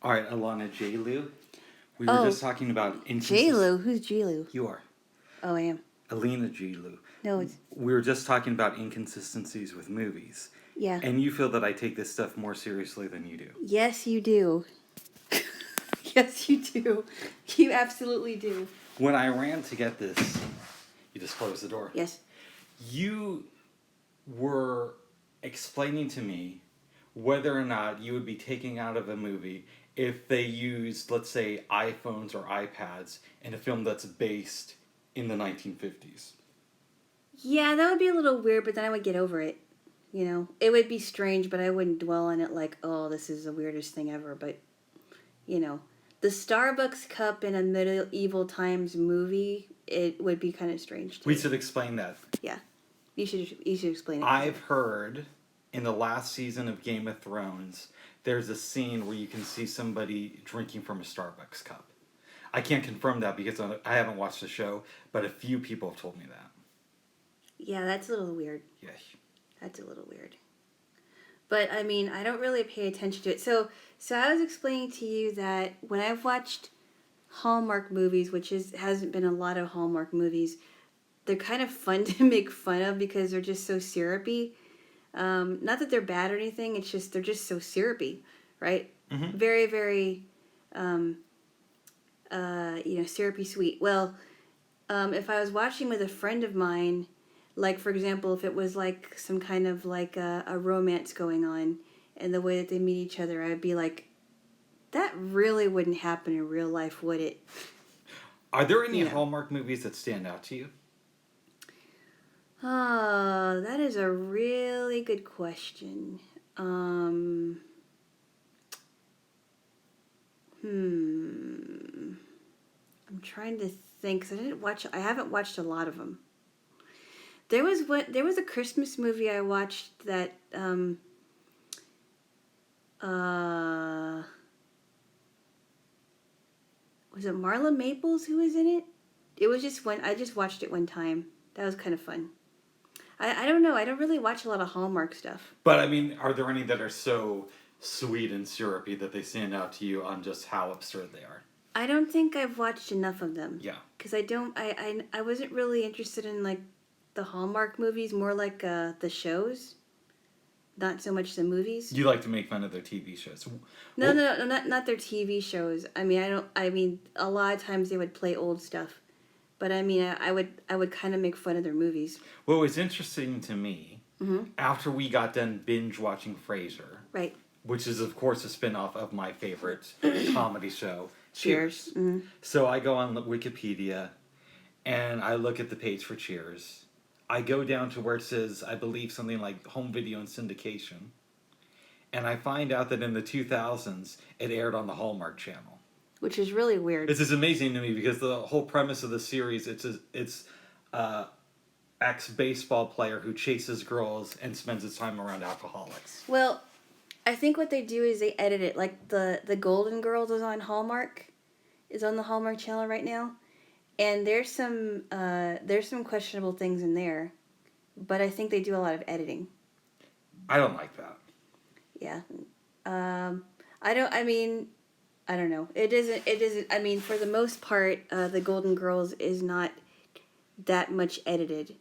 All right, Alana, Jaylo. We were just talking about Jaylo? Who's Jaylo? You are. Oh, I am. Alina Jaylo. No, it's... We were just talking about inconsistencies with movies. Yeah. And you feel that I take this stuff more seriously than you do. Yes, you do. Yes, you do. You absolutely do. When I ran to get this, you just closed the door. Yes. You were explaining to me whether or not you would be taking out of a movie if they used, let's say, iPhones or iPads in a film that's based in the 1950s. Yeah, that would be a little weird, but then I would get over it. You know, it would be strange, but I wouldn't dwell on it like, oh, this is the weirdest thing ever. But, you know, the Starbucks cup in a medieval times movie, it would be kind of strange too. We should explain that. Yeah, you should explain it. I've heard in the last season of Game of Thrones, there's a scene where you can see somebody drinking from a Starbucks cup. I can't confirm that because I haven't watched the show, but a few people have told me that. Yeah, that's a little weird. Yes. That's a little weird. But, I mean, I don't really pay attention to it. So I was explaining to you that when I've watched Hallmark movies, which hasn't been a lot of Hallmark movies, they're kind of fun to make fun of because they're just so syrupy. Not that they're bad or anything, it's just, they're just so syrupy, right? Mm-hmm. Very, very, syrupy sweet. Well, if I was watching with a friend of mine, like, for example, if it was, like, some kind of, like, a romance going on, and the way that they meet each other, I'd be like, that really wouldn't happen in real life, would it? Are there any Hallmark movies that stand out to you? Oh, that is a really good question. I'm trying to think, 'cause I haven't watched a lot of them. There was a Christmas movie I watched that was it Marla Maples who was in it? It was just I just watched it one time. That was kind of fun. I don't know. I don't really watch a lot of Hallmark stuff. But, I mean, are there any that are so sweet and syrupy that they stand out to you on just how absurd they are? I don't think I've watched enough of them. Yeah. Because I wasn't really interested in, like, the Hallmark movies, more like the shows. Not so much the movies. You like to make fun of their TV shows. No, not their TV shows. I mean, a lot of times they would play old stuff. But I mean, I would kind of make fun of their movies. Well, it was interesting to me, after we got done binge watching Frasier, right, which is of course a spinoff of my favorite comedy show, Cheers. Mm-hmm. So I go on Wikipedia, and I look at the page for Cheers. I go down to where it says, I believe, something like home video and syndication, and I find out that in the 2000s it aired on the Hallmark Channel. Which is really weird. This is amazing to me because the whole premise of the series, it's ex-baseball player who chases girls and spends his time around alcoholics. Well, I think what they do is they edit it. Like the Golden Girls is on Hallmark, is on the Hallmark Channel right now, and there's some questionable things in there, but I think they do a lot of editing. I don't like that. Yeah, I don't know. It isn't. I mean, for the most part, the Golden Girls is not that much edited,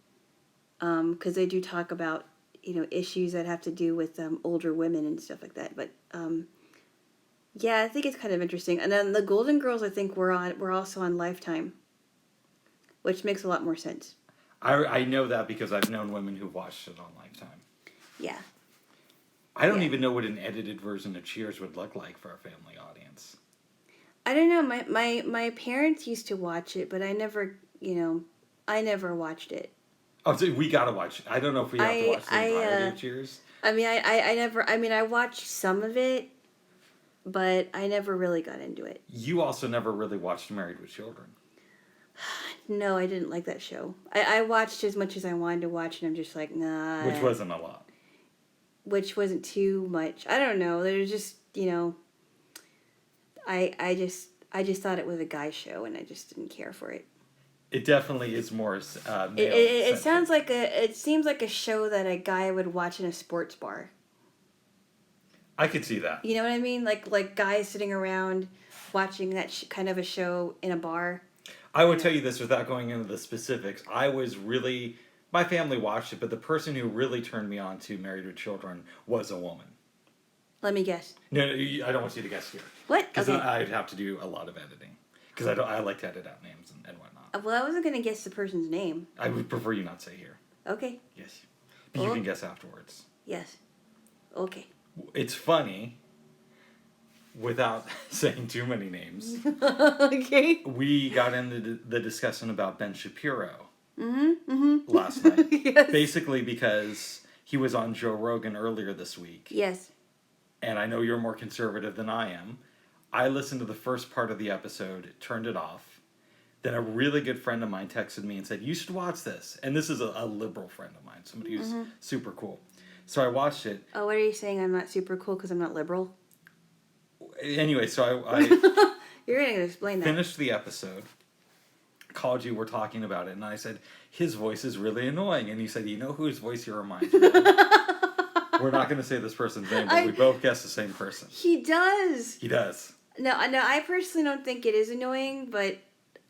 because they do talk about issues that have to do with older women and stuff like that. But yeah, I think it's kind of interesting. And then the Golden Girls, I think we're also on Lifetime, which makes a lot more sense. I know that because I've known women who watched it on Lifetime. Yeah. I don't even know what an edited version of Cheers would look like for a family audience. I don't know. My parents used to watch it, but I never watched it. Oh, so we gotta watch it. I don't know if we have to watch the entirety of Cheers. I mean, I watched some of it, but I never really got into it. You also never really watched Married with Children. No, I didn't like that show. I watched as much as I wanted to watch, and I'm just like, nah. Which wasn't a lot. Which wasn't too much. I don't know. There's just, I just thought it was a guy show, and I just didn't care for it. It definitely is more male. It seems like a show that a guy would watch in a sports bar. I could see that. You know what I mean? Like guys sitting around watching that kind of a show in a bar. I would tell you this without going into the specifics. My family watched it, but the person who really turned me on to Married with Children was a woman. Let me guess. No, I don't want you to guess here. What? Because Okay. I'd have to do a lot of editing. Because I like to edit out names and whatnot. Well, I wasn't going to guess the person's name. I would prefer you not say here. Okay. Yes. But you can guess afterwards. Yes. Okay. It's funny, without saying too many names. Okay. We got into the discussion about Ben Shapiro Mm-hmm. last night. Yes. Basically because he was on Joe Rogan earlier this week. Yes. And I know you're more conservative than I am. I listened to the first part of the episode, turned it off. Then a really good friend of mine texted me and said, you should watch this. And this is a liberal friend of mine, somebody who's super cool. So I watched it. Oh, what are you saying? I'm not super cool because I'm not liberal? Anyway, so I You're going to explain that. finished the episode. Called you, we're talking about it. And I said, his voice is really annoying. And you said, you know whose voice he reminds me of? We're not going to say this person's name, but we both guessed the same person. He does. He does. No, I personally don't think it is annoying, but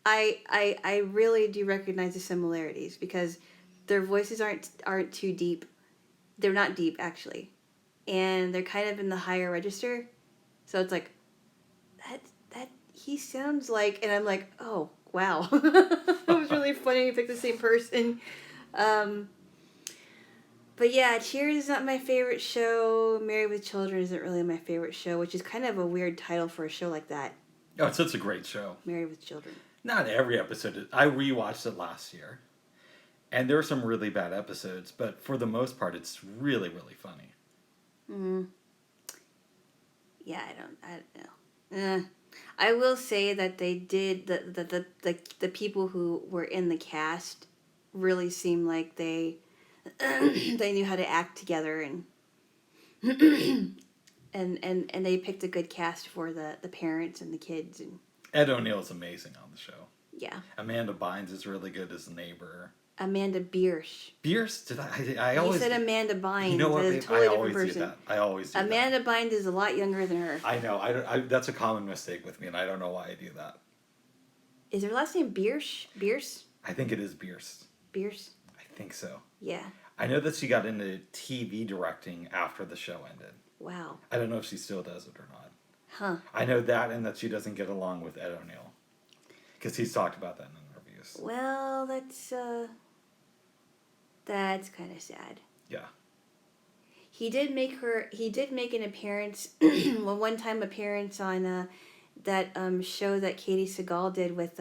I really do recognize the similarities because their voices aren't too deep. They're not deep, actually. And they're kind of in the higher register. So it's like, that he sounds like, and I'm like, oh, wow. It was really funny you picked the same person. But yeah, Cheers is not my favorite show. Married with Children isn't really my favorite show, which is kind of a weird title for a show like that. Oh, it's such a great show. Married with Children. Not every episode. I rewatched it last year. And there were some really bad episodes, but for the most part, it's really, really funny. Yeah, I don't know. I will say that they did, the people who were in the cast really seemed like they they knew how to act together and and they picked a good cast for the parents and the kids. And Ed O'Neill's amazing on the show. yeah. Amanda Bynes is really good as the neighbor. Amanda Biersch. Bierce? I always... You said Amanda Bynes. You know what, That's babe? a totally I different always person. do that. I always do that. Amanda Bynes is a lot younger than her. I know. I that's a common mistake with me, and I don't know why I do that. Is her last name Biersch? Bierce? I think it is Bierce. Bierce? I think so. Yeah. I know that she got into TV directing after the show ended. Wow. I don't know if she still does it or not. Huh. I know that and that she doesn't get along with Ed O'Neill. Because he's talked about that in interviews. Well, that's kind of sad. Yeah. He did make an appearance, one time appearance on that show that Katie Seagal did with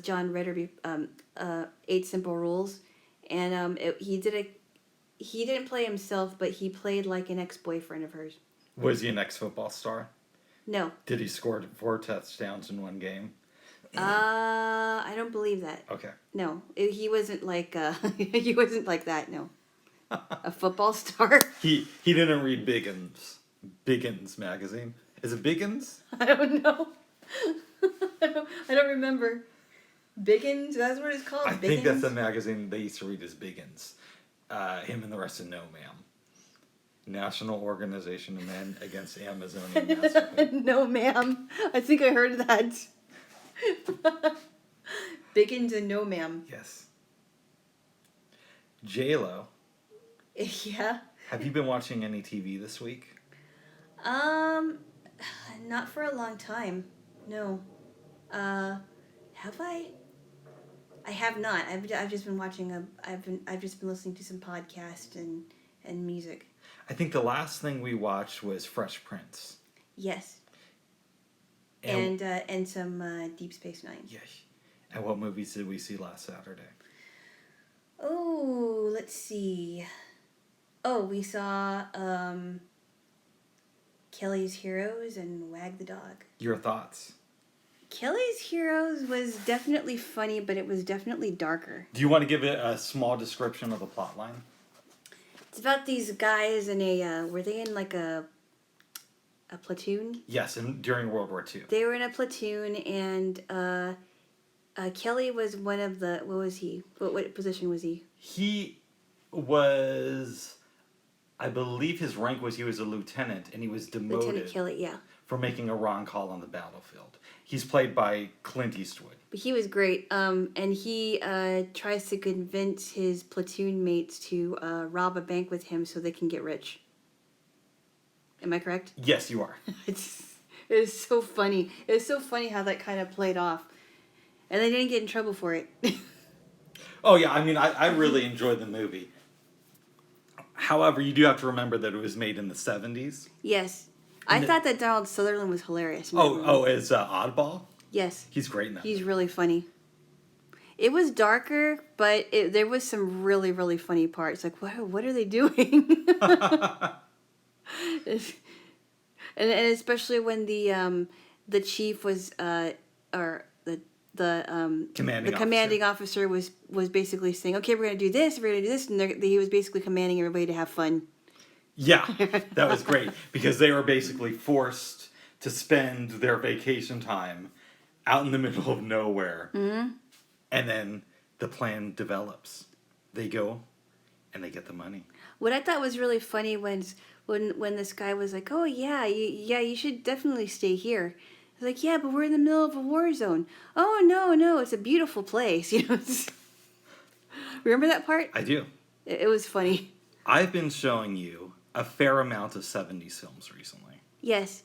John Ritter, 8 Simple Rules, and he didn't play himself, but he played like an ex-boyfriend of hers. Was he an ex-football star? No. Did he score 4 touchdowns in one game? I don't believe that. Okay. No, he wasn't like he wasn't like that. No, a football star. He didn't read Biggins magazine. Is it Biggins? I don't know. I don't remember. Biggins? That's what it's called. I Biggins? think that's the magazine they used to read as Biggins. Him and the rest of No Ma'am. National Organization of Men Against Amazonian Massacre. No, ma'am. I think I heard that. Biggins and no, ma'am. Yes. Jaylo. Yeah. Have you been watching any TV this week? Not for a long time. No. Have I? I have not. I've just been watching I've just been listening to some podcasts and music. I think the last thing we watched was Fresh Prince. Yes. And some Deep Space Nine. Yes. And what movies did we see last Saturday? Oh, let's see. Oh, we saw Kelly's Heroes and Wag the Dog. Your thoughts? Kelly's Heroes was definitely funny, but it was definitely darker. Do you want to give it a small description of the plot line? It's about these guys in a, were they in like a platoon? Yes, during World War II. They were in a platoon, and Kelly was one of the, what was he? What position was he? He was, I believe his rank was he was a lieutenant, and he was demoted Lieutenant Kelly, yeah. for making a wrong call on the battlefield. He's played by Clint Eastwood. But he was great. And he tries to convince his platoon mates to rob a bank with him so they can get rich. Am I correct? Yes, you are. It's so funny. It's so funny how that kind of played off. And they didn't get in trouble for it. Oh, yeah. I mean, I really enjoyed the movie. However, you do have to remember that it was made in the 70s. Yes. I thought that Donald Sutherland was hilarious. In that movie. As Oddball? Yes. He's great in that. He's really funny. It was darker, but there was some really, really funny parts. Like, what are they doing? And especially when the chief was or the commanding officer was basically saying, okay, we're gonna do this, and he was basically commanding everybody to have fun. Yeah, that was great because they were basically forced to spend their vacation time out in the middle of nowhere, and then the plan develops. They go and they get the money. What I thought was really funny when this guy was like, "Oh yeah, you should definitely stay here." I was like, "Yeah, but we're in the middle of a war zone." "Oh no, it's a beautiful place." You know. Remember that part? I do. It was funny. I've been showing you a fair amount of 70s films recently. Yes.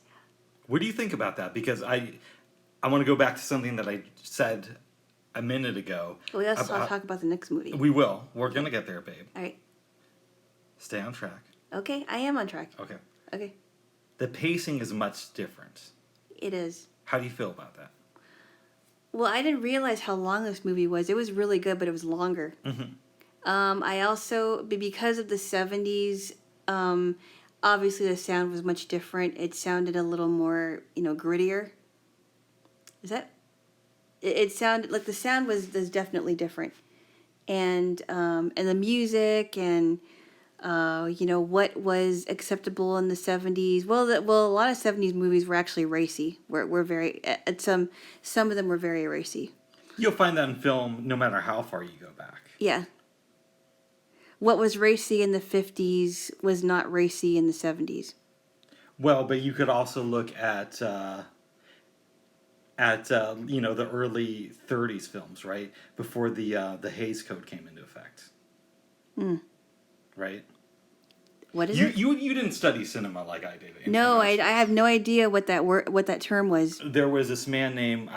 What do you think about that? Because I want to go back to something that I said a minute ago. Well, let's talk about the next movie. We will. We're going to get there, babe. All right. Stay on track. Okay, I am on track. Okay. The pacing is much different. It is. How do you feel about that? Well, I didn't realize how long this movie was. It was really good, but it was longer. Mm-hmm. I also, because of the 70s, obviously the sound was much different. It sounded a little more, grittier. Is that? It sounded like the sound was definitely different, and the music and what was acceptable in the 70s. Well, a lot of 70s movies were actually racy. Were very some of them were very racy. You'll find that in film no matter how far you go back. Yeah. What was racy in the 50s was not racy in the 70s. Well, but you could also look at the early 30s films, right? Before the Hays Code came into effect. Right? What is it? You didn't study cinema like I did. No, I have no idea what that term was. There was this man named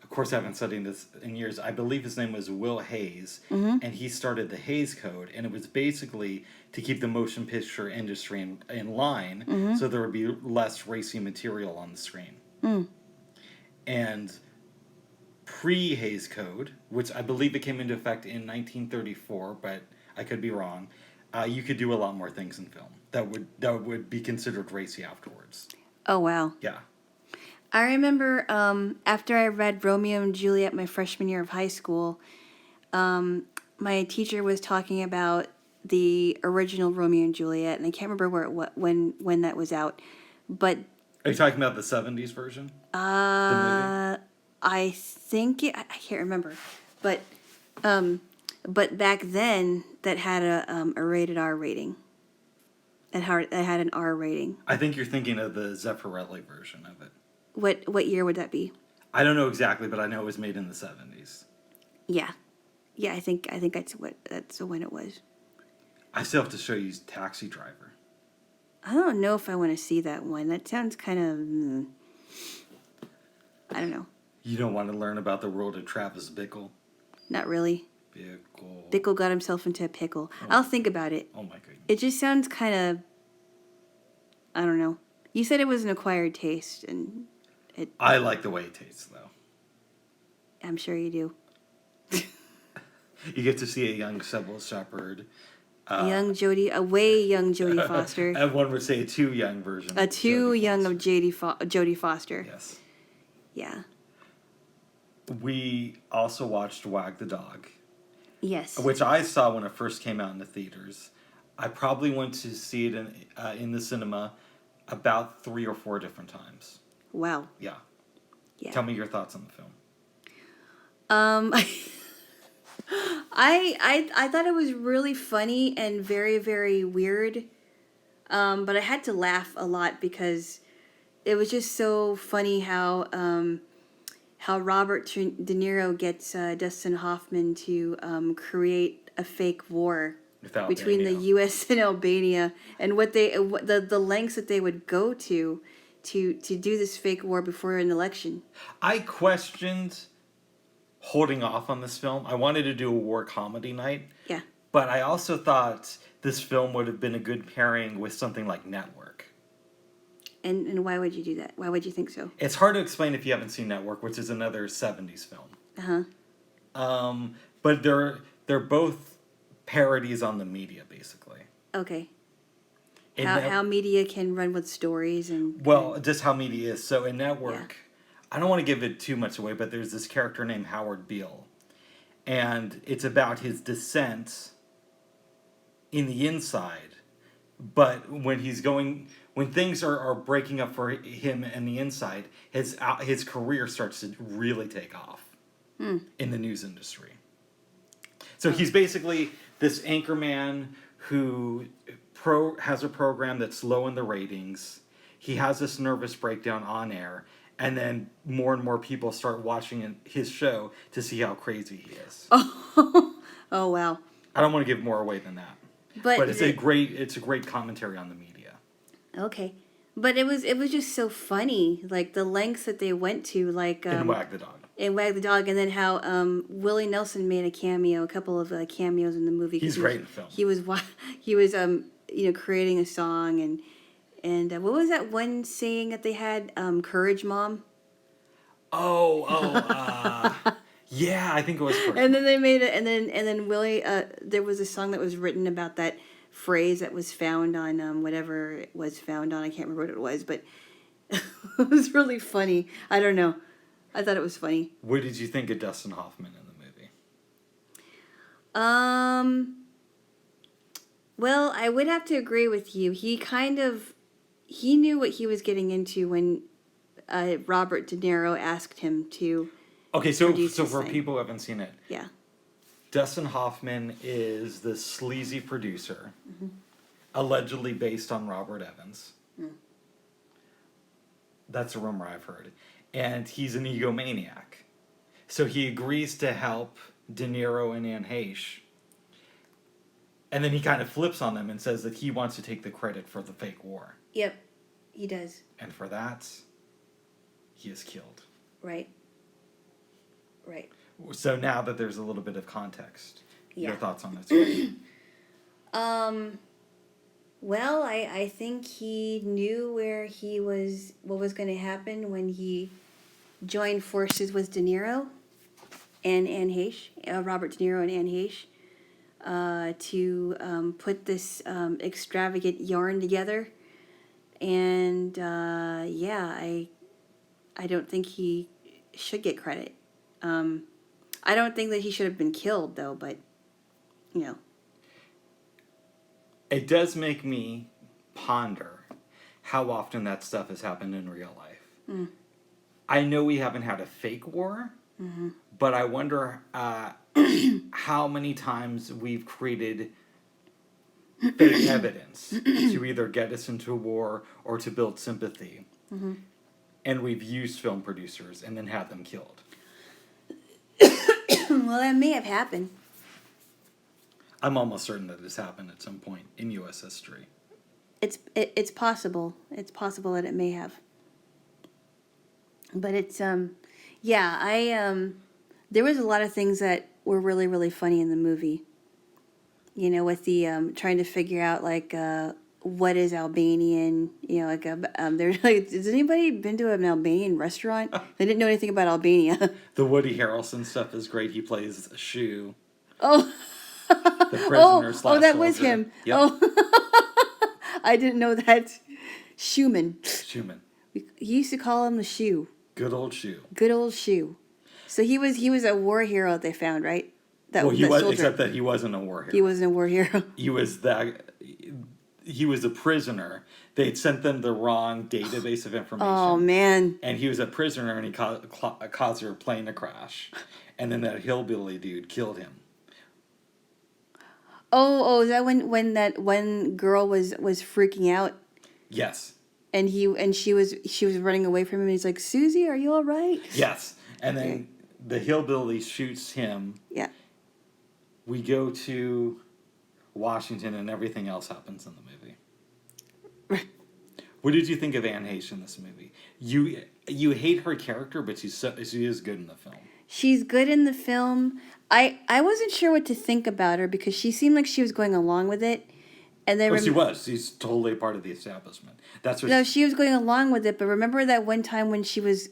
of course I haven't studied this in years. I believe his name was Will Hays, and he started the Hays Code, and it was basically to keep the motion picture industry in line, so there would be less racy material on the screen. And pre-Hays Code, which I believe it came into effect in 1934, but I could be wrong. You could do a lot more things in film that would be considered racy afterwards. Oh wow! Yeah. I remember after I read Romeo and Juliet my freshman year of high school, my teacher was talking about the original Romeo and Juliet, and I can't remember when that was out, but. Are you talking about the 70s version? I think I can't remember, but back then that had a rated R rating. It had an R rating. I think you're thinking of the Zeffirelli version of it. What year would that be? I don't know exactly, but I know it was made in the 70s. Yeah, I think that's when it was. I still have to show you Taxi Driver. I don't know if I want to see that one. That sounds kind of. I don't know. You don't want to learn about the world of Travis Bickle? Not really. Bickle got himself into a pickle. I'll think about it. Oh my goodness. It just sounds kind of. I don't know. You said it was an acquired taste, and it. I like the way it tastes, though. I'm sure you do. You get to see a young Sybil Shepherd. Young Jodie Foster. And one would say a too young version. A too young of Jodie Foster. Yes. Yeah. We also watched Wag the Dog. Yes. Which I saw when it first came out in the theaters. I probably went to see it in the cinema about 3 or 4 different times. Wow. Yeah. Yeah. Tell me your thoughts on the film. I thought it was really funny and very, very weird. But I had to laugh a lot because it was just so funny how Robert De Niro gets Dustin Hoffman to create a fake war between the U.S. and Albania, and the lengths that they would go to do this fake war before an election. I questioned holding off on this film. I wanted to do a war comedy night. Yeah. But I also thought this film would have been a good pairing with something like Network. And why would you do that? Why would you think so? It's hard to explain if you haven't seen Network, which is another 70s film. But they're both parodies on the media, basically. Okay. How media can run with stories and... Well, just how media is. So in Network, I don't want to give it too much away, but there's this character named Howard Beale. And it's about his descent in the inside. But when things are breaking up for him in the inside, his career starts to really take off in the news industry. So he's basically this anchorman who has a program that's low in the ratings. He has this nervous breakdown on air, and then more and more people start watching his show to see how crazy he is. Oh, wow! I don't want to give more away than that, but it's a great commentary on the media. Okay, but it was just so funny, like the lengths that they went to, like in Wag the Dog. In Wag the Dog, and then how Willie Nelson made a couple of cameos in the movie. He's great in the film. He was creating a song, and what was that one saying that they had? Courage, Mom. Yeah, I think it was Courage. And then they made it, and then Willie, there was a song that was written about that phrase that was found on whatever it was found on. I can't remember what it was, but it was really funny. I don't know. I thought it was funny. What did you think of Dustin Hoffman in the movie? Well, I would have to agree with you. He knew what he was getting into when Robert De Niro asked him to. Okay, so for people who haven't seen it, yeah, Dustin Hoffman is the sleazy producer, allegedly based on Robert Evans. That's a rumor I've heard. And he's an egomaniac. So he agrees to help De Niro and Anne Heche. And then he kind of flips on them and says that he wants to take the credit for the fake war. Yep, he does. And for that, he is killed. Right. Right. So now that there's a little bit of context, your thoughts on this? Well, I think he knew what was going to happen when he joined forces with De Niro and Anne Heche, Robert De Niro and Anne Heche, to put this extravagant yarn together. And I don't think he should get credit. I don't think that he should have been killed, though, but, It does make me ponder how often that stuff has happened in real life. I know we haven't had a fake war, but I wonder how many times we've created fake evidence to either get us into a war or to build sympathy. And we've used film producers and then had them killed. Well, that may have happened. I'm almost certain that this happened at some point in U.S. history. It's possible. It's possible that it may have. But it's there was a lot of things that were really, really funny in the movie. With the trying to figure out what is Albanian. They're like, has anybody been to an Albanian restaurant? They didn't know anything about Albania. The Woody Harrelson stuff is great. He plays a shoe. Oh. The prisoner / that was soldier. him. Yep. Oh, I didn't know that. Schumann. He used to call him the shoe. Good old shoe. Good old shoe. So he was a war hero that they found, right? He was, soldier. Except that he wasn't a war hero. He wasn't a war hero. He was a prisoner. They'd sent them the wrong database of information. Oh, man. And he was a prisoner, and he caused their plane to crash. And then that hillbilly dude killed him. Is that when that one girl was freaking out Yes. and she was running away from him and he's like, Susie, are you all right? Yes. And then the hillbilly shoots him. Yeah. We go to Washington and everything else happens in the movie. What did you think of Anne Heche in this movie? You hate her character, but she is good in the film. She's good in the film. I wasn't sure what to think about her because she seemed like she was going along with it. And then She was. She's totally part of the establishment. That's what. No, she was going along with it. But remember that one time when she was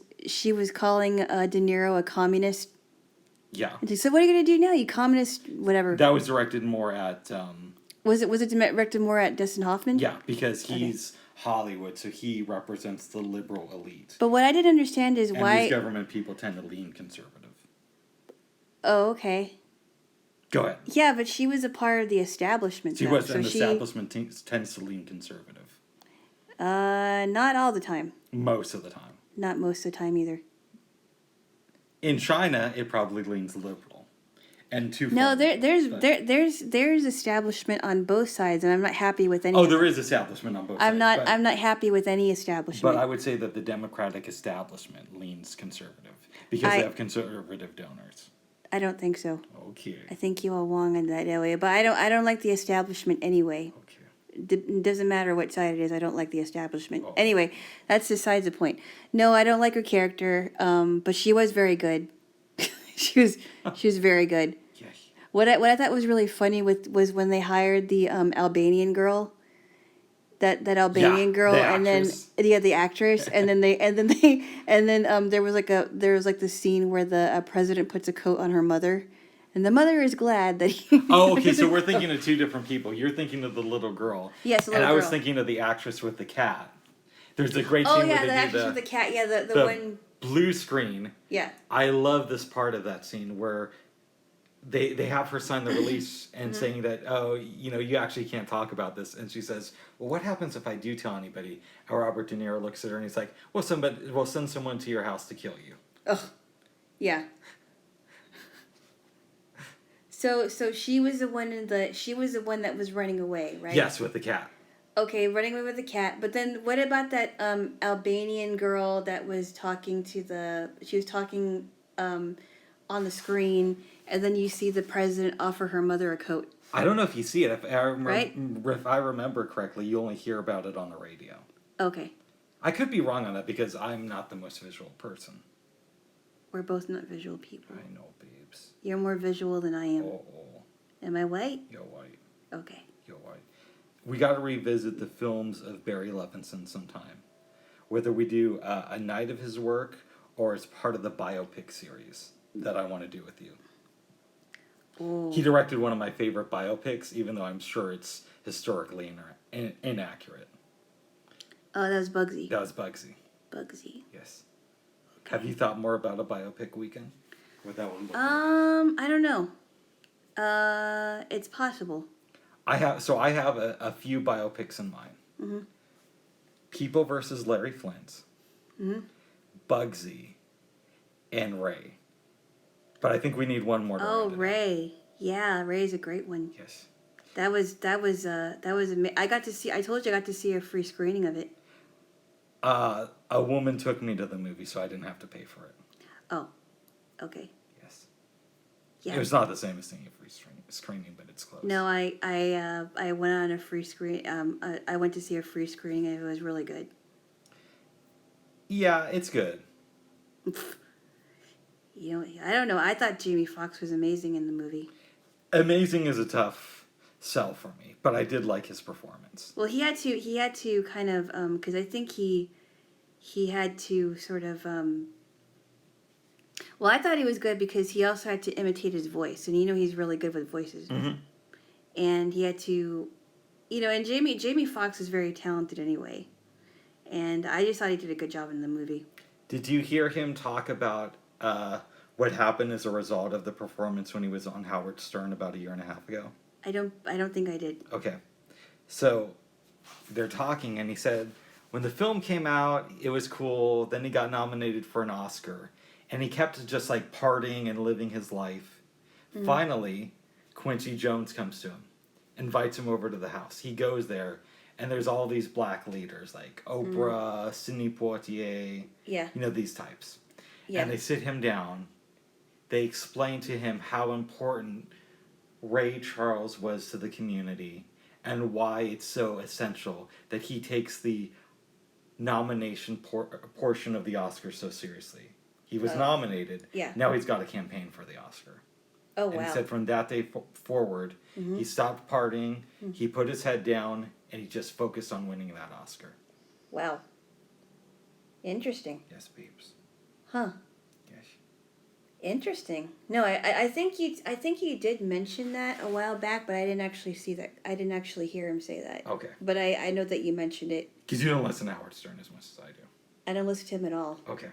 calling De Niro a communist? Yeah. And she said, "What are you going to do now, you communist?" Whatever. That was directed more at. Was it directed more at Dustin Hoffman? Yeah, because he's Hollywood, so he represents the liberal elite. But what I didn't understand is why these government people tend to lean conservative. Oh, okay. Go ahead. Yeah, but she was a part of the establishment. She was, and the establishment tends to lean conservative. Not all the time. Most of the time. Not most of the time either. In China, it probably leans liberal, and too. No, there's establishment on both sides, and I'm not happy with any. Oh, there is establishment on both sides. I'm not happy with any establishment. But I would say that the Democratic establishment leans conservative because they have conservative donors. I don't think so. Okay. I think you are wrong in that area, but I don't like the establishment anyway. Okay. It doesn't matter what side it is. I don't like the establishment. Oh. Anyway, that's besides the point. No, I don't like her character, but she was very good. she was very good. Yes. What I thought was really funny was when they hired the Albanian girl. That Albanian girl, and then the actress, and then there was like the scene where the president puts a coat on her mother, and the mother is glad that he. Oh, okay. So we're thinking of two different people. You're thinking of the little girl. Yes, the little girl. And I was thinking of the actress with the cat. There's a great scene where they the do actress with the cat. Yeah, the one. Blue screen. Yeah. I love this part of that scene where. They have her sign the release and saying that, you actually can't talk about this. And she says, well, what happens if I do tell anybody? And Robert De Niro looks at her and he's like, well, we'll send someone to your house to kill you. Ugh. Yeah. So she was the one that was running away, right? Yes, with the cat. Okay, running away with the cat. But then what about that Albanian girl that was talking on the screen, and then you see the president offer her mother a coat. I don't know if you see it. If I remember correctly, you only hear about it on the radio. Okay. I could be wrong on that because I'm not the most visual person. We're both not visual people. I know, babes. You're more visual than I am. Oh. Am I white? You're white. Okay. You're white. We got to revisit the films of Barry Levinson sometime. Whether we do a night of his work or as part of the biopic series that I want to do with you. Ooh. He directed one of my favorite biopics, even though I'm sure it's historically inaccurate. Oh, that was Bugsy. That was Bugsy. Bugsy. Yes. Okay. Have you thought more about a biopic weekend? What that would look like? I don't know. It's possible. I have a few biopics in mind. Mm-hmm. People versus Larry Flint. Mm-hmm. Bugsy. And Ray. But I think we need one more. Oh, Ray. Yeah, Ray's a great one. Yes. That was I got to see. I told you I got to see a free screening of it. A woman took me to the movie, so I didn't have to pay for it. Oh, okay. Yes. Yeah. It was not the same as seeing a free screening, but it's close. No, I went on a free screen. I went to see a free screening, and it was really good. Yeah, it's good. I don't know. I thought Jamie Foxx was amazing in the movie. Amazing is a tough sell for me, but I did like his performance. Well, he had to kind of because I think he had to sort of well, I thought he was good because he also had to imitate his voice, and he's really good with voices. Mm-hmm. And he had to, and Jamie Foxx is very talented anyway, and I just thought he did a good job in the movie. Did you hear him talk about what happened as a result of the performance when he was on Howard Stern about a year and a half ago? I don't think I did. Okay. So they're talking, and he said, when the film came out, it was cool. Then he got nominated for an Oscar. And he kept just like partying and living his life. Mm-hmm. Finally, Quincy Jones comes to him. invites him over to the house. He goes there, and there's all these black leaders like Oprah, Sidney Poitier, Yeah. these types. Yeah. And they sit him down. They explain to him how important Ray Charles was to the community and why it's so essential that he takes the nomination portion of the Oscar so seriously. He was nominated. Yeah. Now he's got a campaign for the Oscar. Oh, And wow. he said from that day forward, he stopped partying, he put his head down, and he just focused on winning that Oscar. Wow. Interesting. Yes, peeps. Huh. Yes. Interesting. No, I think you did mention that a while back, but I didn't actually see that. I didn't actually hear him say that. Okay. But I know that you mentioned it. Because you don't listen to Howard Stern as much as I do. I don't listen to him at all. Okay.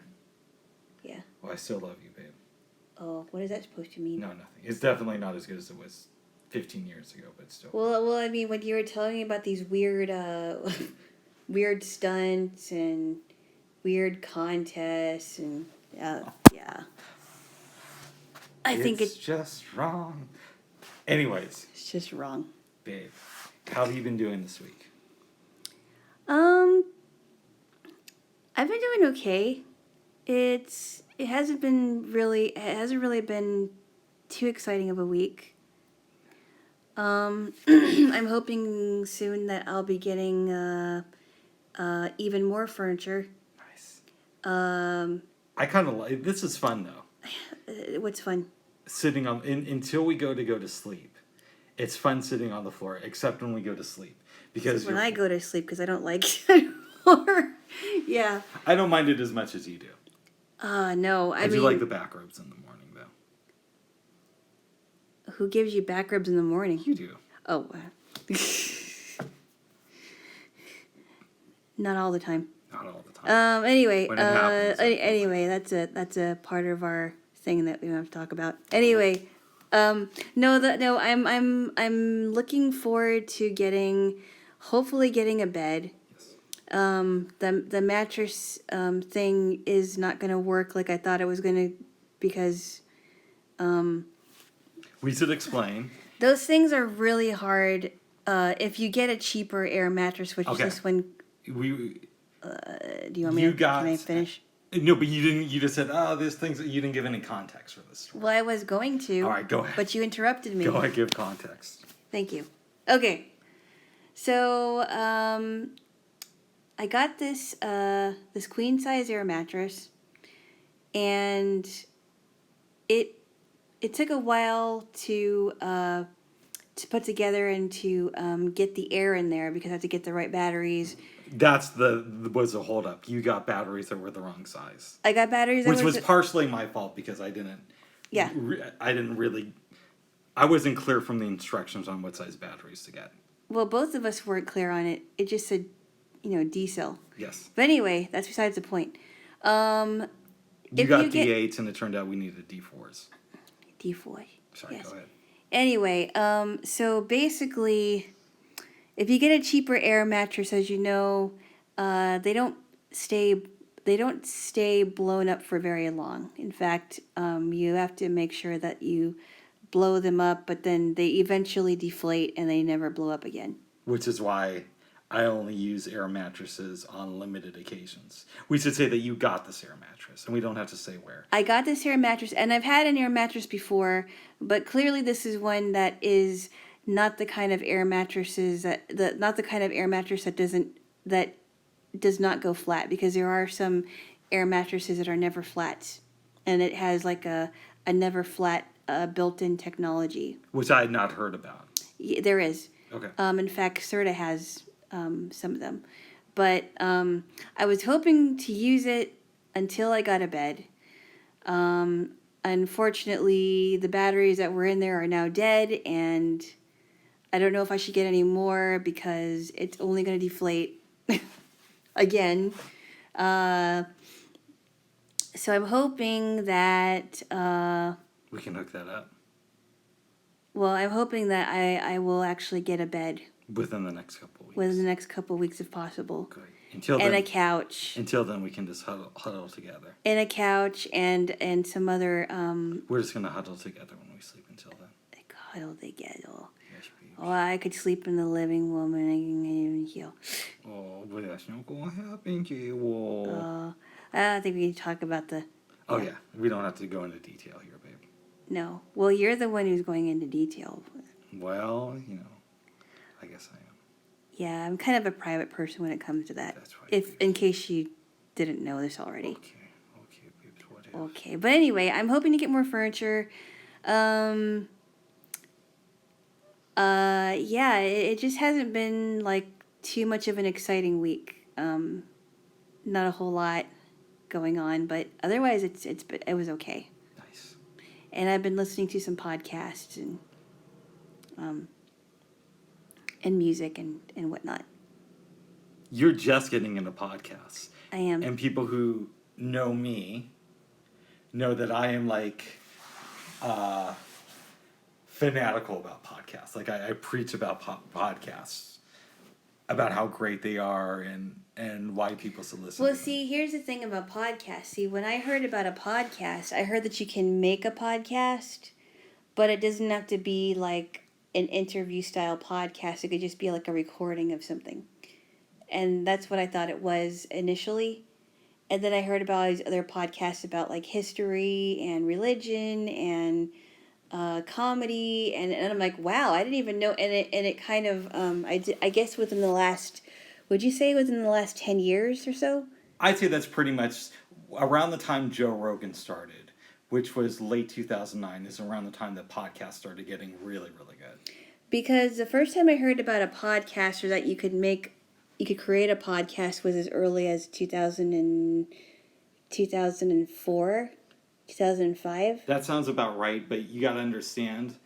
Yeah. Well, I still love you, babe. Oh, what is that supposed to mean? No, nothing. It's definitely not as good as it was 15 years ago, but still. Well, I mean, when you were telling me about these weird, weird stunts and weird contests and yeah, I think it's just wrong. Anyways, it's just wrong. babe, how have you been doing this week? I've been doing okay. It hasn't really been too exciting of a week. I'm hoping soon that I'll be getting even more furniture. Nice. I kind of like this. Is fun though. What's fun? Sitting on until we go to sleep. It's fun sitting on the floor, except when we go to sleep because When I go to sleep, because I don't like it anymore. Yeah. I don't mind it as much as you do. No. I do like the back rubs in the morning though. Who gives you back rubs in the morning? You do. Oh. Not all the time. Not all the time. Anyway. When it happens, anyway, that's a part of our thing that we don't have to talk about. Anyway. No. I'm looking forward to hopefully getting a bed. The mattress thing is not going to work like I thought it was going to because We should explain. those things are really hard if you get a cheaper air mattress, which is this one. We Do you want me to can I finish? No, but you didn't. You just said, "Oh, there's things that you didn't give any context for this story." Well, I was going to. All right, go ahead. But you interrupted me. Go ahead, give context. Thank you. Okay. So, I got this queen size air mattress, and it took a while to put together and to get the air in there because I had to get the right batteries. That's was the holdup. You got batteries that were the wrong size. I got batteries, which was partially my fault because I didn't. Yeah. I wasn't clear from the instructions on what size batteries to get. Well, both of us weren't clear on it. It just said, D-cell. Yes. But anyway, that's besides the point. You got D8s and it turned out we needed D4s. D4. Sorry, yes. Go ahead. Anyway, so basically, if you get a cheaper air mattress, as you know, they don't stay blown up for very long. In fact, you have to make sure that you blow them up, but then they eventually deflate and they never blow up again. Which is why I only use air mattresses on limited occasions. We should say that you got this air mattress, and we don't have to say where. I got this air mattress, and I've had an air mattress before, but clearly this is one that is not the kind of air mattresses that does not go flat, because there are some air mattresses that are never flat, and it has like a never flat built-in technology. Which I had not heard about. Yeah, there is. Okay. In fact, Serta has some of them. But I was hoping to use it until I got a bed. Unfortunately, the batteries that were in there are now dead, and I don't know if I should get any more because it's only going to deflate again. So I'm hoping that... we can hook that up. Well, I'm hoping that I will actually get a bed. Within the next couple of weeks. Within the next couple of weeks, if possible. Good. Until then, and a couch. Until then, we can just huddle together. And a couch and some other... We're just going to huddle together when we sleep until then. Huddle together. Yes, Oh, I could sleep in the living room and I can even heal. Oh, but that's not gonna happen, Jaylo. I don't think we can talk about the... Oh yeah, we don't have to go into detail here, babe. No. Well, you're the one who's going into detail. Well, I guess I am. Yeah, I'm kind of a private person when it comes to that. That's right. If in case you didn't know this already. Okay, babes, whatever. Okay, but anyway, I'm hoping to get more furniture. Yeah, it just hasn't been like too much of an exciting week. Not a whole lot going on, but otherwise it was okay. Nice. And I've been listening to some podcasts and music and whatnot. You're just getting into podcasts. I am. And people who know me know that I am fanatical about podcasts. Like I preach about podcasts, about how great they are and why people should listen. Well, see, here's the thing about podcasts. See, when I heard about a podcast, I heard that you can make a podcast, but it doesn't have to be like an interview style podcast. It could just be like a recording of something. And that's what I thought it was initially. And then I heard about all these other podcasts about like history and religion and comedy, and I'm like, wow, I didn't even know. And it kind of I guess within the last, would you say within the last 10 years or so? I'd say that's pretty much around the time Joe Rogan started, which was late 2009, is around the time that podcasts started getting really, really good. Because the first time I heard about a podcast or that you could create a podcast was as early as 2004, 2005. That sounds about right, but you got to understand,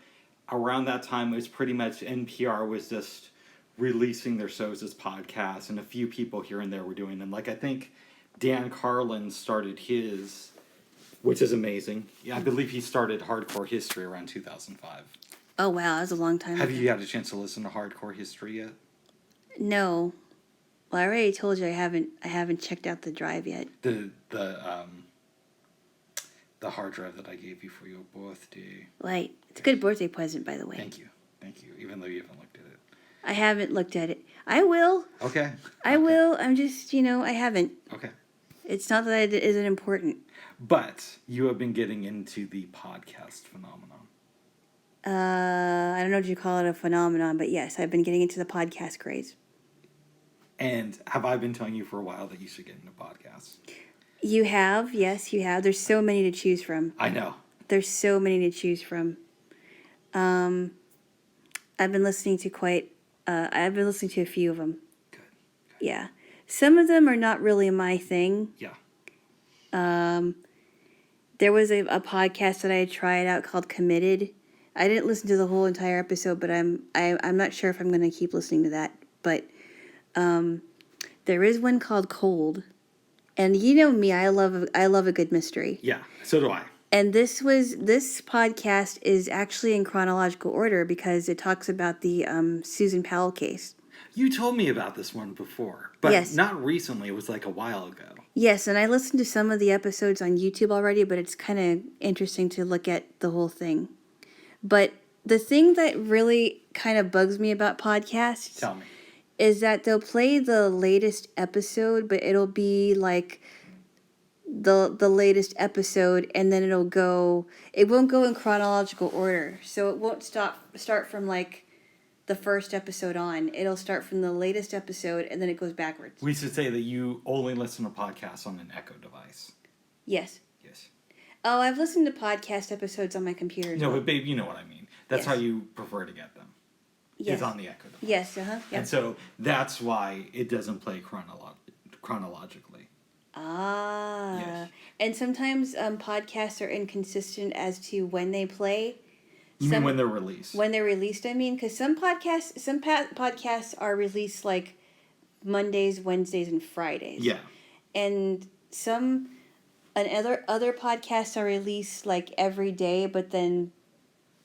around that time, it was pretty much NPR was just releasing their shows as podcasts, and a few people here and there were doing them. Like, I think Dan Carlin started his, which is amazing. Yeah, I believe he started Hardcore History around 2005. Oh, wow, that was a long time Have ago. you had a chance to listen to Hardcore History yet? No. Well, I already told you I haven't checked out the drive yet. The hard drive that I gave you for your birthday. Right. It's a good birthday present, by the way. Thank you. Even though you haven't looked at it. I haven't looked at it. I will. Okay. I will. I'm just, I haven't. Okay. It's not that it isn't important. But you have been getting into the podcast phenomenon. I don't know if you call it a phenomenon, but yes, I've been getting into the podcast craze. And have I been telling you for a while that you should get into podcasts? You have, yes, you have. There's so many to choose from. I know. There's so many to choose from. I've been listening to I've been listening to a few of them. Good. Yeah. Some of them are not really my thing. Yeah. There was a podcast that I had tried out called Committed. I didn't listen to the whole entire episode, but I'm not sure if I'm going to keep listening to that. But there is one called Cold. And you know me, I love a good mystery. Yeah, so do I. And this podcast is actually in chronological order because it talks about the Susan Powell case. You told me about this one before, but Yes. not recently. It was like a while ago. Yes, and I listened to some of the episodes on YouTube already, but it's kind of interesting to look at the whole thing. But the thing that really kind of bugs me about podcasts... Tell me. Is that they'll play the latest episode, but it'll be like the latest episode, and then it won't go in chronological order. So it won't start from like the first episode on. It'll start from the latest episode, and then it goes backwards. We should say that you only listen to podcasts on an Echo device. Yes. Yes. Oh, I've listened to podcast episodes on my computer as No, well. but babe, you know what I mean. That's Yes. how you prefer to get them. Yes. Is on the Echo device. Yes, yeah. And so that's why it doesn't play chronologically. Ah. Yes. And sometimes podcasts are inconsistent as to when they play. You mean when they're released? When they're released, I mean, because some podcasts are released like Mondays, Wednesdays, and Fridays. Yeah. And other podcasts are released like every day, but then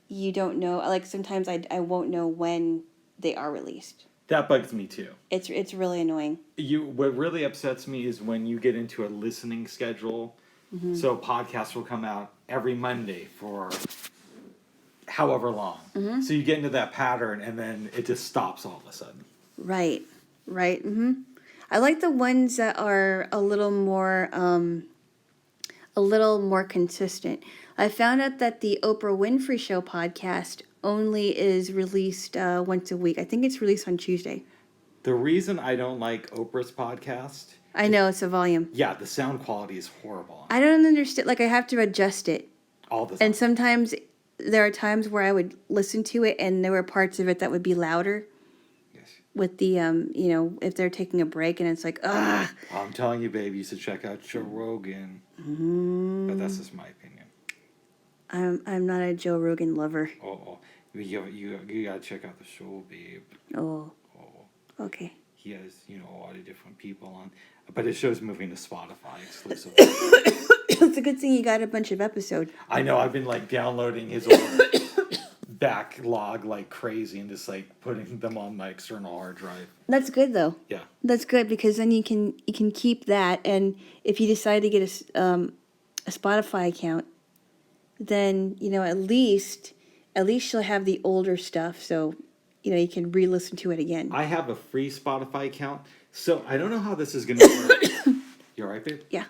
you don't know. Like sometimes I won't know when they are released. That bugs me too. It's really annoying. What really upsets me is when you get into a listening schedule. Mm-hmm. So podcasts will come out every Monday for however long. So you get into that pattern, and then it just stops all of a sudden. Right. I like the ones that are a little more consistent. I found out that the Oprah Winfrey Show podcast only is released once a week. I think it's released on Tuesday. The reason I don't like Oprah's podcast, I know, it's a volume. yeah, the sound quality is horrible. I don't understand. Like, I have to adjust it. All the time. And sometimes there are times where I would listen to it and there were parts of it that would be louder. Yes. With the, if they're taking a break and it's like, ugh. I'm telling you, babe, you should check out Joe Rogan. But that's just my opinion. I'm not a Joe Rogan lover. Oh. You gotta check out the show, babe. Oh. Okay. He has, a lot of different people on. But his show's moving to Spotify exclusively. It's a good thing you got a bunch of episodes. I know, I've been, downloading his old backlog like crazy and just, putting them on my external hard drive. That's good, though. Yeah. That's good, because then you can keep that, and if you decide to get a Spotify account, then, at least you'll have the older stuff, so, you can re-listen to it again. I have a free Spotify account, so I don't know how this is going to work. You all right, babe? Yeah.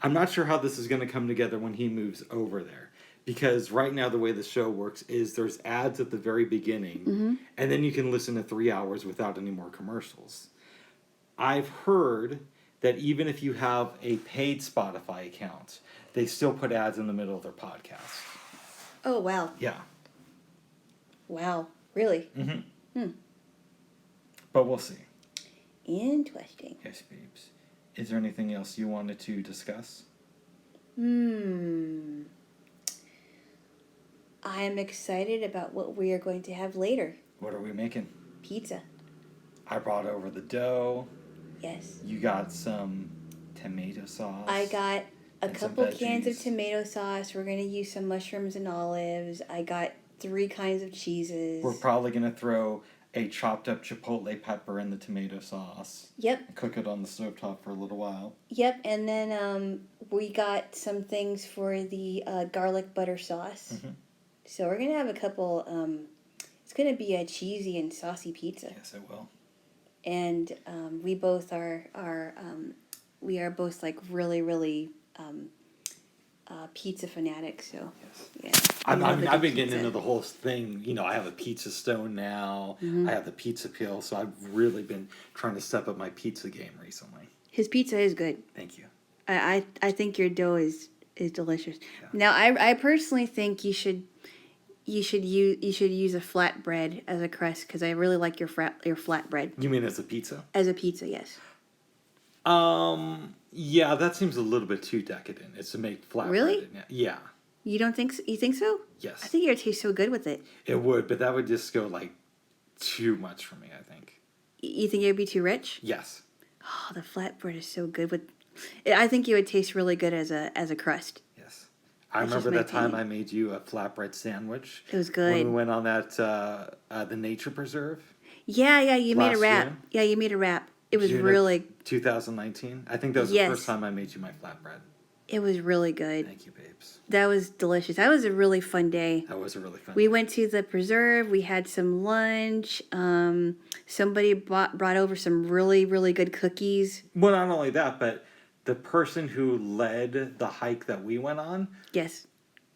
I'm not sure how this is going to come together when he moves over there. Because right now the way the show works is there's ads at the very beginning, and then you can listen to 3 hours without any more commercials. I've heard that even if you have a paid Spotify account, they still put ads in the middle of their podcast. Oh, wow. Yeah. Wow. Really? But we'll see. Interesting. Yes, babes. Is there anything else you wanted to discuss? I'm excited about what we are going to have later. What are we making? Pizza. I brought over the dough. Yes. You got some tomato sauce. I got a and some couple cans of veggies. tomato sauce. We're going to use some mushrooms and olives. I got 3 kinds of cheeses. We're probably going to throw a chopped up chipotle pepper in the tomato sauce. Yep. Cook it on the stovetop for a little while. Yep, and then we got some things for the garlic butter sauce. So we're going to have a couple, it's going to be a cheesy and saucy pizza. Yes, it will. And we both are both really, really pizza fanatics. So yes. Yeah, I've been getting into the whole thing. I have a pizza stone now. I have the pizza peel, so I've really been trying to step up my pizza game recently. His pizza is good. Thank you. I think your dough is delicious. Yeah. Now I personally think you should use a flatbread as a crust, because I really like your flatbread. You mean as a pizza? As a pizza, yes. Yeah, that seems a little bit too decadent. It's to make flatbread. Really? Yeah. You don't think so? You think so? Yes. I think it would taste so good with it. It would, but that would just go too much for me, I think. You think it would be too rich? Yes. Oh, the flatbread is so good with. I think it would taste really good as a crust. Yes. I remember that time I made you a flatbread sandwich. It was good. When we went on that the nature preserve. Yeah, you made a wrap. June? Yeah, you made a wrap. It was June really. of 2019. I think that was the first time I made you my flatbread. It was really good. Thank you, babes. That was delicious. That was a really fun day. That was a really fun We day. went to the preserve. We had some lunch. Somebody brought over some really, really good cookies. Well, not only that, but the person who led the hike that we went on, Yes.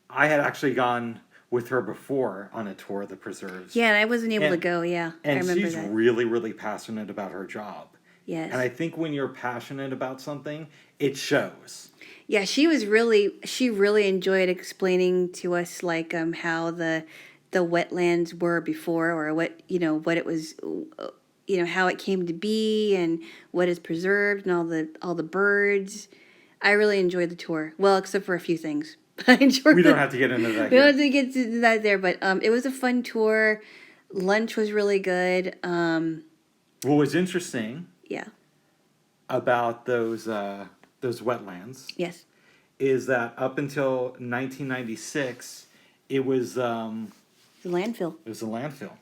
I had actually gone with her before on a tour of the preserves. Yeah, and I wasn't able to go. Yeah, I And remember she's that. really, really passionate about her job. Yes. And I think when you're passionate about something, it shows. Yeah, she really enjoyed explaining to us how the wetlands were before, or what it was, how it came to be and what is preserved and all the birds. I really enjoyed the tour. Well, except for a few things. I enjoyed. We don't have to get into that. We don't have to get to that there, but it was a fun tour. Lunch was really good. What was interesting Yeah. about those wetlands Yes. is that up until 1996, it was The landfill. a landfill,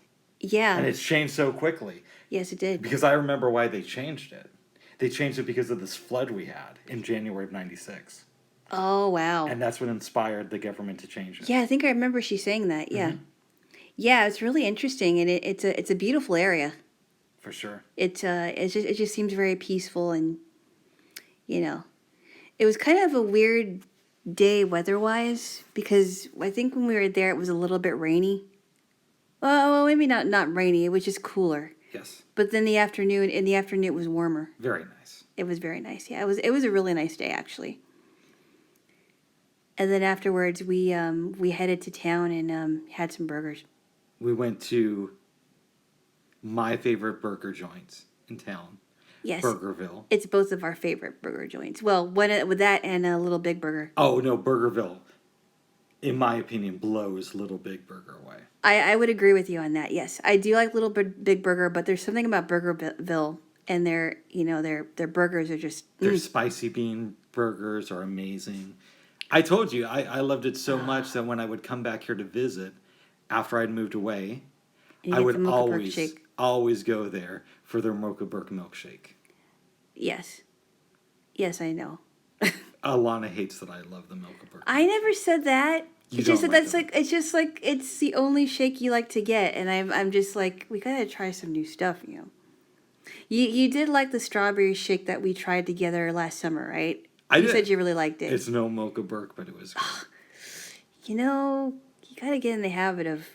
Yeah. and it's changed so quickly. Yes, it did. Because I remember why they changed it. They changed it because of this flood we had in January of '96, Oh, wow. and that's what inspired the government to change it. Yeah, I think I remember she saying that. Yeah. Yeah, it's really interesting, and it's a beautiful area. For sure. It just seems very peaceful, and you know, it was kind of a weird day weather-wise because I think when we were there it was a little bit rainy. Well, maybe not rainy. It was just cooler. Yes. But then in the afternoon it was warmer. Very nice. It was very nice. Yeah, it was a really nice day actually. And then afterwards we headed to town and had some burgers. We went to my favorite burger joint in town, Yes. Burgerville. It's both of our favorite burger joints. Well, one with that and a Little Big Burger. Oh no, Burgerville, in my opinion, blows Little Big Burger away. I would agree with you on that. Yes, I do like Big Burger, but there's something about Burgerville and their burgers are just Their spicy bean burgers are amazing. I told you I loved it so much that when I would come back here to visit, after I'd moved away, you I get would the Mocha Burke shake. always go there for their Mocha Burke milkshake. Yes, yes, I know. Alana hates that I love the Mocha Burke. I never said that. You It's just don't that like that's them. like it's just like it's the only shake you like to get, and I'm just like we gotta try some new stuff, you know. You did like the strawberry shake that we tried together last summer, right? I You did. said you really liked it. It's no Mocha Burke, but it was good. You know, you gotta get in the habit of,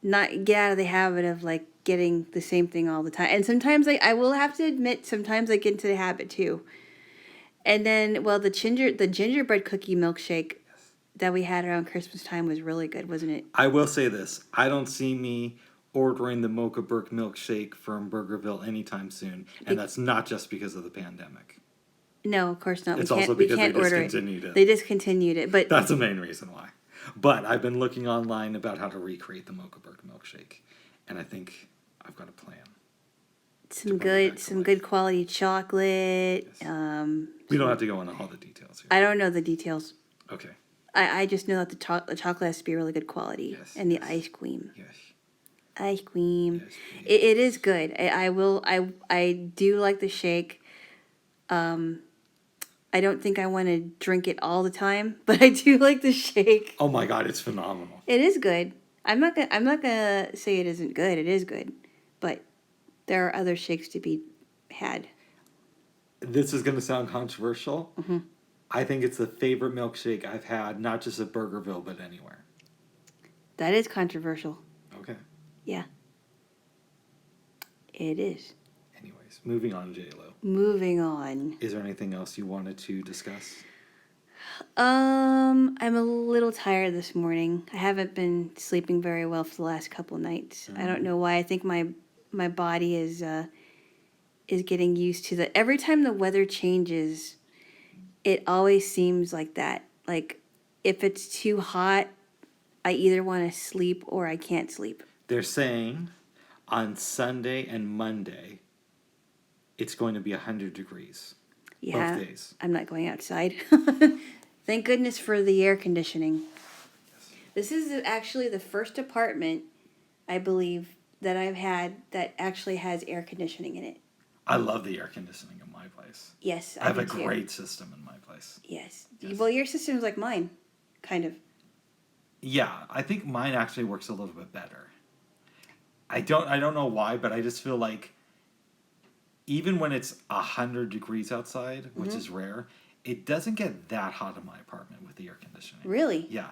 not get out of the habit of like getting the same thing all the time. And sometimes I will have to admit, sometimes I get into the habit too. And then, well, the gingerbread cookie milkshake that we had around Christmas time was really good, wasn't it? I will say this. I don't see me ordering the Mocha Burke milkshake from Burgerville anytime soon. And that's not just because of the pandemic. No, of course not. It's we can't, also because we can't they order discontinued it. They discontinued it, but That's the main reason why. But I've been looking online about how to recreate the Mocha Burke milkshake. And I think I've got a plan. some bring it back to some life. good quality chocolate. Yes. We don't have to go into all the details here. I don't know the details. Okay. I just know that the chocolate has to be really good quality, Yes, and the yes. ice cream. Yes. Ice cream. Yes, please. It is good. I do like the shake. I don't think I want to drink it all the time, but I do like the shake. Oh my God, it's phenomenal. It is good. I'm not gonna say it isn't good. It is good, but there are other shakes to be had. This is going to sound controversial. Mm-hmm. I think it's the favorite milkshake I've had, not just at Burgerville, but anywhere. That is controversial. Okay. Yeah. It is. Anyways, moving on, Jaylo. Moving on. Is there anything else you wanted to discuss? I'm a little tired this morning. I haven't been sleeping very well for the last couple of nights. I don't know why. I think my body is getting used to that. Every time the weather changes, it always seems like that. Like if it's too hot, I either want to sleep or I can't sleep. They're saying on Sunday and Monday, it's going to be 100 degrees. Yeah, Both days. I'm not going outside. Thank goodness for the air conditioning. Yes. This is actually the first apartment, I believe, that I've had that actually has air conditioning in it. I love the air conditioning in my place. Yes, I have do a too. great system in my place. Yes. Yes. Well, your system's like mine, kind of. Yeah, I think mine actually works a little bit better. I don't know why, but I just feel like even when it's 100 degrees outside, which is rare, it doesn't get that hot in my apartment with the air conditioning. Really? Yeah.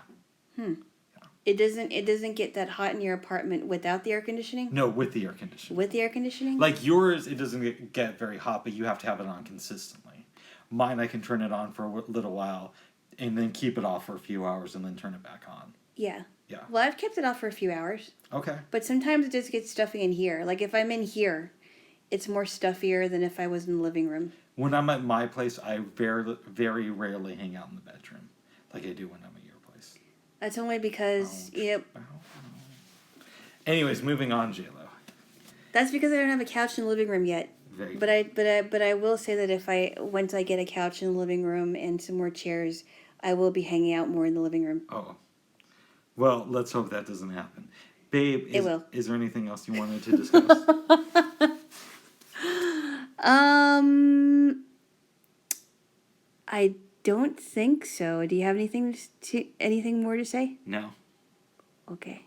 It doesn't get that hot in your apartment without the air conditioning? No, with the air conditioning. With the air conditioning? Like yours, it doesn't get very hot, but you have to have it on consistently. Mine, I can turn it on for a little while and then keep it off for a few hours and then turn it back on. Yeah. Yeah. Well, I've kept it off for a few hours. Okay. But sometimes it just gets stuffy in here. Like if I'm in here, it's more stuffier than if I was in the living room. When I'm at my place, I very rarely hang out in the bedroom like I do when I'm at your place. That's only because, Anyways, moving on, Jaylo. that's because I don't have a couch in the living room yet. Very But I will say that once I get a couch in the living room and some more chairs, I will be hanging out more in the living room. Oh. Well, let's hope that doesn't happen. Babe, It will. Is there anything else you wanted to discuss? I don't think so. Do you have anything more to say? No. Okay.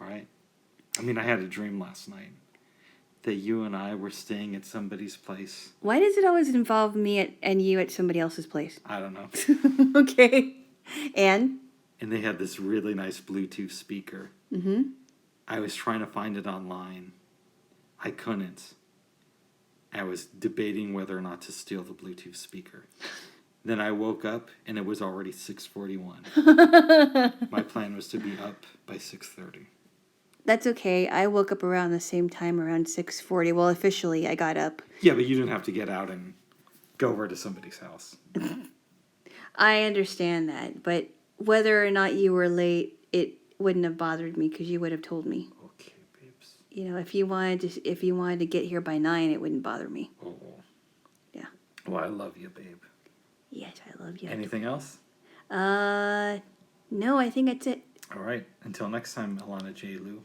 All right. I mean, I had a dream last night that you and I were staying at somebody's place. Why does it always involve me and you at somebody else's place? I don't know. Okay. And They had this really nice Bluetooth speaker. mm-hmm. I was trying to find it online. I couldn't. I was debating whether or not to steal the Bluetooth speaker. Then I woke up and it was already 6:41. My plan was to be up by 6:30. That's okay. I woke up around the same time, around 6:40. Well, officially, I got up. Yeah, but you didn't have to get out and go over to somebody's house. I understand that, but whether or not you were late, it wouldn't have bothered me because you would have told me. Okay, babes. You know, if you wanted to get here by 9, it wouldn't bother me. Oh. Yeah. Well, I love you, babe. Yes, I love you. Anything else? No, I think that's it. All right. Until next time, Alana Jaylo.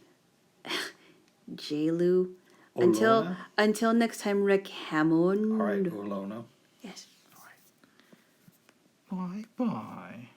Jaylo. Olona? Until next time, Rick Hammond. All right, Olona. Yes. All right. Bye-bye.